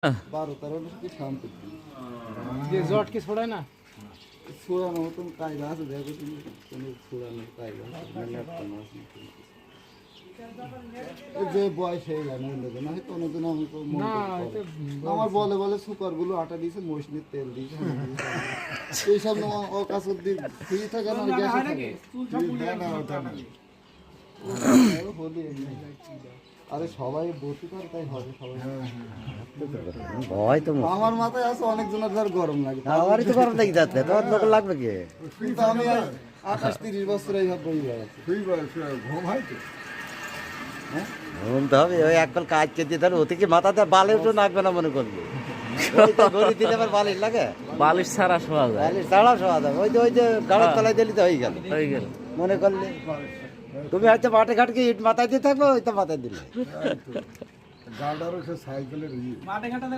12-13 কি শান্তি যে জট কি ছড়ায় না ছড়ানো মতন কায়দা আছে, দেখো তুমি কোনো ছড়ানোর কায়দা আছে মানে একটা মাছ যে বয়স হয়ে যায় না হয়তো অনেকজন আমি তো মনে না করি এটা আমার বলে সুপারগুলো আটা দিয়েছে, মশনির তেল দিয়েছে, এইসব অকাশর দিয়ে ফ্রি থাকে না গ্যাসে থাকে হলি এমনি। আরে সবাই বলতে পারে তাই হবে সবাই। হয়তো আমার মাথায় আছে অনেকজনের ধর গরম লাগে, আমারই তো গরম লাগি যাচ্ছে, তোমার লোক লাগবে কি? কিন্তু আমি 28-30 বছর এইভাবে বই বেড়াচ্ছি। ঘুমতে হবে ওই একবার কাজ করতে ধর ওতে কি মাথাতে বালিশ তো নাকবে না মনে করবে, ওই তো গড়ি দিলে আবার বালিশ লাগে, বালিশ ছাড়া শোয়া যায় বালিশ ছাড়াও শোয়া যাবে, ওই যে গাড়ির তলায় দিলি তো হয়ে গেল হয়ে গেল। মনে করলে। তুমি হয়তো মাঠে ঘাটকে ইট মাথায় দিয়ে থাকবে, ওই তো মাথায় দিলে গার্ডারও সে সাইকেলের